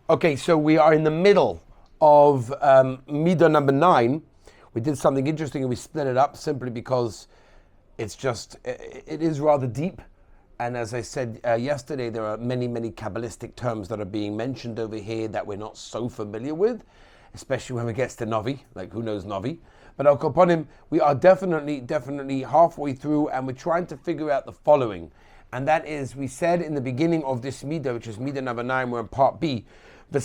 Okay, so we are in the middle of Middah number 9. We did something interesting and we split it up simply because it is rather deep. And as I said yesterday, there are many, many Kabbalistic terms that are being mentioned over here that we're not so familiar with, especially when we get to Navi, like who knows Navi. But Al Koponim, we are definitely halfway through, and we're trying to figure out the following. And that is, we said in the beginning of this Middah, which is Middah number 9, we're in part B, the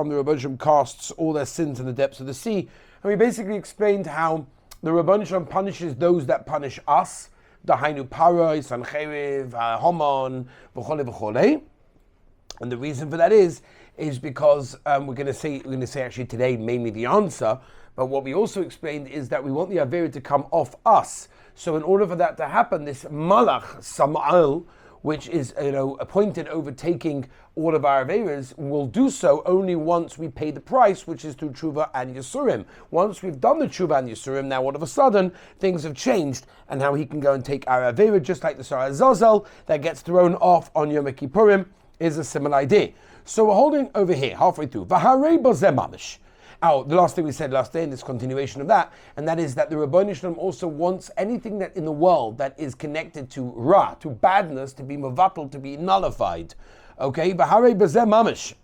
Rebbe Shem casts all their sins in the depths of the sea. And we basically explained how the Rebbe Shem punishes those that punish us, the Hainu Paroi, Sancheriv, Homon, v'chole. And the reason for that is because we're going to say actually today mainly the answer, but what we also explained is that we want the Avera to come off us. So in order for that to happen, this Malach Samael, which is appointed overtaking all of our Averas, will do so only once we pay the price, which is through Tshuva and Yisurim. Once we've done the Tshuva and Yisurim, now all of a sudden things have changed, and how he can go and take our Avera, just like the Sarah Zazel that gets thrown off on Yom Kippurim, is a similar idea. So we're holding over here, halfway through. V'harei b'zeh mamish. The last thing we said last day, in this continuation of that, and that is that the Rebbeinu Shalom also wants anything that in the world that is connected to ra, to badness, to be mevatel, to be nullified. Okay, v'harei b'zeh mamish.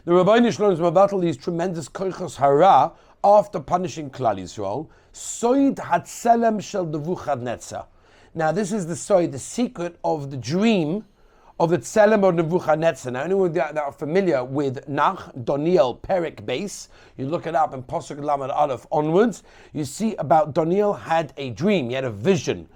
The Rebbeinu Shalom is mevatel these tremendous koichos hara after punishing Klal Yisrael. Soid hatzelem shel Nebuchadnezzar. Now this is the secret of the dream of the Tselem of Nebuchadnezzar. Now, anyone that are familiar with Nach, Daniel, Perik base, you look it up in Pasuk Lamed Aleph onwards, you see about Daniel had a dream, he had a vision,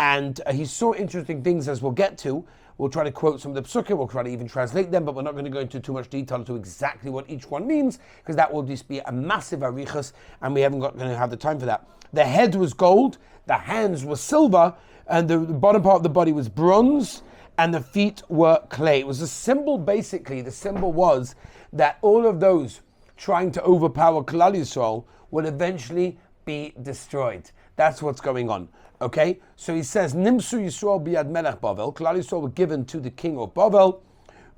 and he saw interesting things, as we'll get to. We'll try to quote some of the psukim, we'll try to even translate them, but we're not going to go into too much detail to exactly what each one means, because that will just be a massive arichas, and we haven't going to have the time for that. The head was gold, the hands were silver, and the bottom part of the body was bronze, and the feet were clay. It was a symbol, basically. The symbol was that all of those trying to overpower Klal Yisrael would eventually be destroyed. That's what's going on. Okay? So he says, Nimsu Yisrael biad melech Bavel. Klal Yisrael were given to the king of Bavel.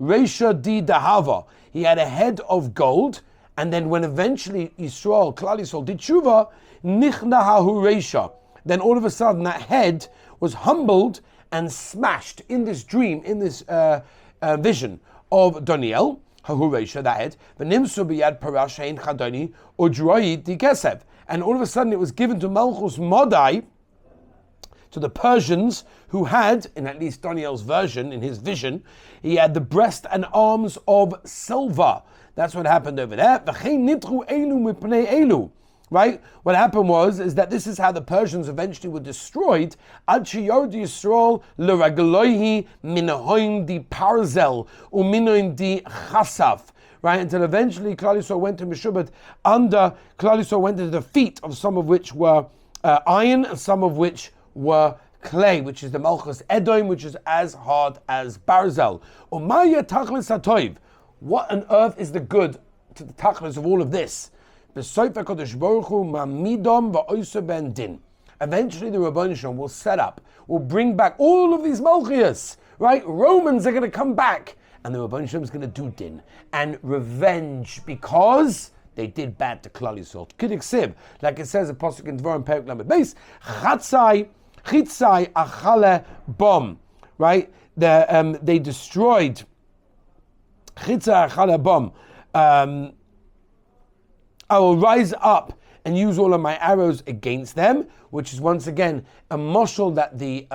Reisha di dahava. He had a head of gold. And then when eventually Yisrael, Klal Yisrael, did tshuva, nichnahahu reisha. Then all of a sudden that head was humbled and smashed in this dream, in this vision of Daniel, Hahuresha, that head, and all of a sudden it was given to Malchus Modai, to the Persians, who had, in at least Daniel's version, in his vision, he had the breast and arms of silver. That's what happened over there. Right? What happened is that this is how the Persians eventually were destroyed. Ad sheyord Yisrael l'raglohi minahoim di parzel uminoim di chasaf. Right? Until eventually Klal Yisrael went to Meshubet Klal Yisrael went to the feet of some of which were iron and some of which were clay, which is the Malchus Edom, which is as hard as barzel. Umaya tachlis hatoiv. What on earth is the good to the tachlis of all of this? Eventually the Rebbeinu Shalom will set up, will bring back all of these Malchias, right? Romans are going to come back, and the Rebbeinu Shalom is going to do din and revenge because they did bad to Klal Yisrael. Kidik like it says in Pasuk in Devorah and Perik Lamed Beis, Chitzai achale bom, right? They destroyed Chitzai achale bom. I will rise up and use all of my arrows against them, which is once again a moshel that the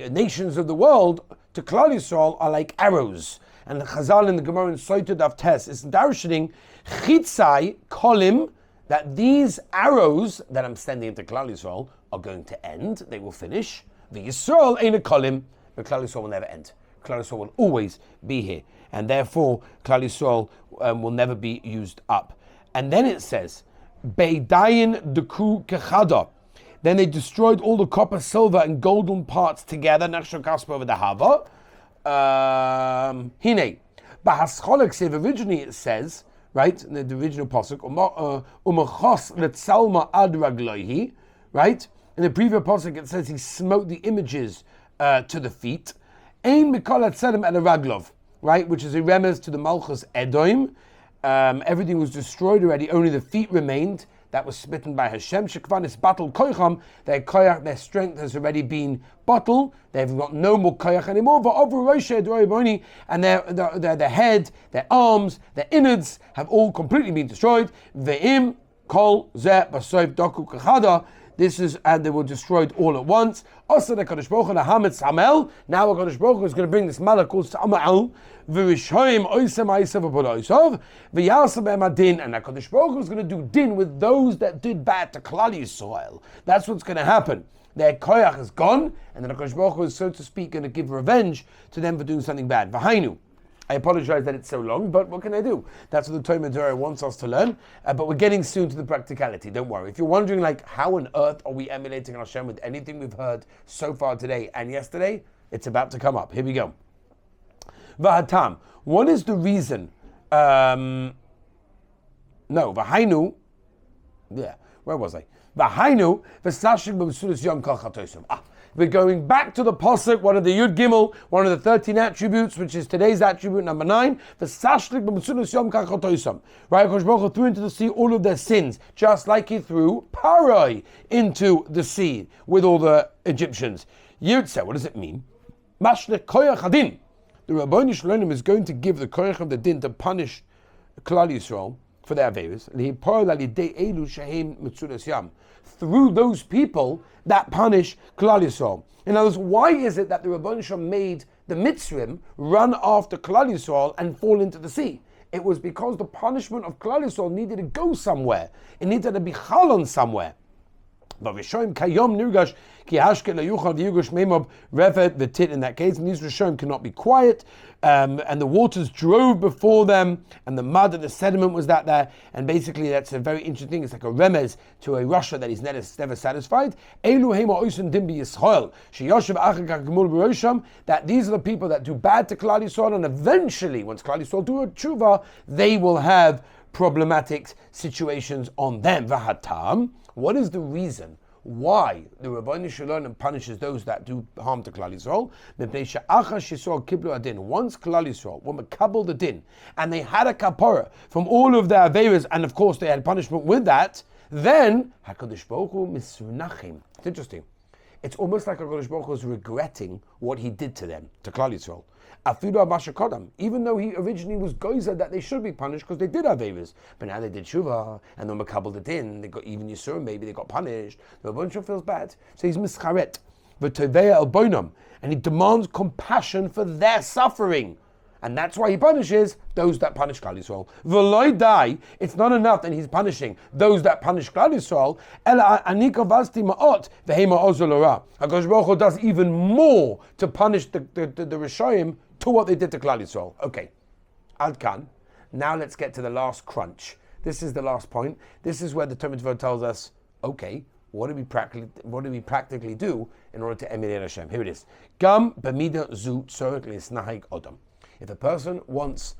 nations of the world to Klal Yisrael are like arrows. And the Chazal in the Gemara in Soita Daf Tes is darshaning chitzai kolim, that these arrows that I'm sending into Klal Yisrael are going to end. They will finish. The Yisrael ain't a kolim, but Klal Yisrael will never end. Klal Yisrael will always be here, and therefore Klal Yisrael will never be used up. And then it says, Beidayin deku kechada. Then they destroyed all the copper, silver, and golden parts together. Nachshon kaspa over the hava. Hine. Bahascholik Sev, originally it says, right, in the original pasuk, umachos letzalma ad ragloihi, right? In the previous pasuk it says he smote the images to the feet. Ein mikol atzelim el raglov. right, which is a remez to the Malchus Edom. Everything was destroyed already, only the feet remained. That was smitten by Hashem. Shekvanis battled koyacham. Their koyach, their strength has already been bottled. They've got no more koyach anymore. And their head, their arms, their innards have all completely been destroyed. Ve'im kol zeh basoif doku kachada. This is, and they were destroyed all at once. Also, the Kadosh Baruch Hu Hametz Hamel. Now, the Kadosh Baruch Hu is going to bring this malach called Sama'al. V'rishoyim oisem ha'isem v'podoisov. V'yasem adin. And the Kadosh Baruch Hu is going to do din with those that did bad to Klal Yisrael. That's what's going to happen. Their koyach is gone, and then the Kadosh Baruch Hu is, so to speak, going to give revenge to them for doing something bad. V'hainu. I apologize that it's so long, but what can I do? That's what the Tomor wants us to learn. But we're getting soon to the practicality. Don't worry. If you're wondering, like, how on earth are we emulating Hashem with anything we've heard so far today and yesterday, it's about to come up. Here we go. Vahatam. What is the reason? Vahainu. Yeah, where was I? Vahainu. V'sashik b'msudas yom kol chatosim. We're going back to the Pasuk, one of the Yud Gimel, one of the 13 attributes, which is today's attribute number 9. The Sashlik b'Metzudas Yom Kachotoisam. Right, Kosh Baruch Hu threw into the sea all of their sins, just like he threw Parai into the sea with all the Egyptians. Yirtzeh, what does it mean? Mashlik Koyach Hadin. The Rabboni Shalom is going to give the Koyach of the Din to punish Klal Yisrael for their Averis. Through those people that punish Klal Yisrael. In other words, why is it that the Rabboni Shalom made the Mitzrim run after Klal Yisrael and fall into the sea? It was because the punishment of Klal Yisrael needed to go somewhere. It needed to be chalon somewhere. But Rishonim kayom nirgash ki hashke layuchal v'yugash meimob revet v'tit. In that case, and these Rishonim cannot be quiet, and the waters drove before them, and the mud and the sediment was that there, and basically that's a very interesting thing. It's like a remez to a Russia that is never satisfied. That these are the people that do bad to Klal Yisrael, and eventually, once Klal Yisrael do a tshuva, they will have problematic situations on them. Vahatam. What is the reason why the Rabboni Shalom punishes those that do harm to Klal Yisrael? Once Klal Yisrael were makabel the din, and they had a kapara from all of their averas, and of course they had punishment with that, then HaKadosh Baruch Hu misrunachim. It's interesting. It's almost like HaKadosh Baruch Hu is regretting what he did to them, to Klal Yisrael. Even though he originally was gozer that they should be punished because they did have averas, but now they did shuvah and then makabel the din, they got even yisurim, maybe they got punished. The Rabboni Shalom feels bad, so he's mischaret v'tovei el boinam, and he demands compassion for their suffering, and that's why he punishes those that punish Klal Yisrael. V'loi dai, it's not enough that he's punishing those that punish Klal Yisrael. Ela anika vasti ma'ot v'hema ozolora. HaKadosh Baruch Hu does even more to punish the Rishonim to what they did to Klal Yisrael. Okay, Ad Kan. Now let's get to the last crunch. This is the last point. This is where the Tomor tells us, okay, what do we practically do in order to emulate Hashem? Here it is. Gam b'midah zu tzorek lisnahik odam. If a person wants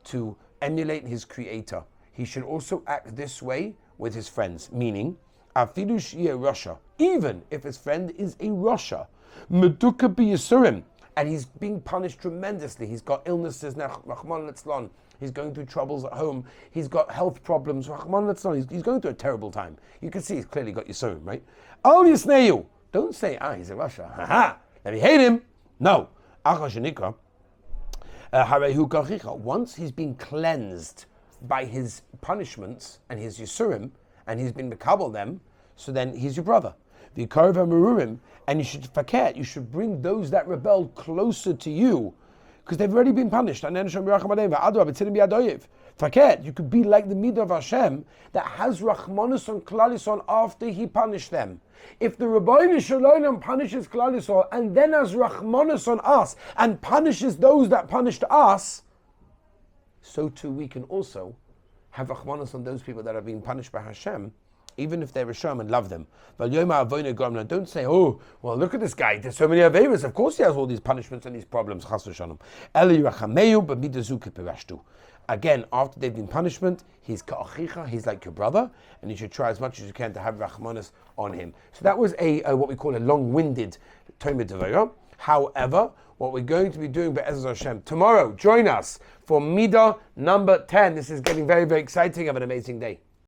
to emulate his creator, he should also act this way with his friends. Meaning, afilu sheyeh rasha, even if his friend is a rasha, meduka b'yisurim, and he's being punished tremendously. He's got illnesses now, Rahman litzlan. He's going through troubles at home. He's got health problems. Rahman litzlan. He's going through a terrible time. You can see he's clearly got yisurim, right? Al yisneyu. Don't say, he's a rasha. Ha. If you hate him, no. Once he's been cleansed by his punishments and his yisurim, and he's been makabel them, so then he's your brother. The Marurim, and you should bring those that rebelled closer to you, because they've already been punished. You could be like the Middah of Hashem that has Rachmanus on Klal Yisrael after he punished them. If the Rabboni Shalom punishes Klal Yisrael and then has Rachmanus on us and punishes those that punished us, so too we can also have Rachmanus on those people that are being punished by Hashem, even if they're Rishon, and love them. Don't say, oh, well, look at this guy, there's so many Averas, of course he has all these punishments and these problems. Again, after they've been punishment, he's ka'achicha, he's like your brother, and you should try as much as you can to have Rachmanis on him. So that was a what we call a long-winded Tomor Devorah. However, what we're going to be doing Be'ezus Hashem tomorrow, join us for Middah number 10. This is getting very, very exciting. Have an amazing day.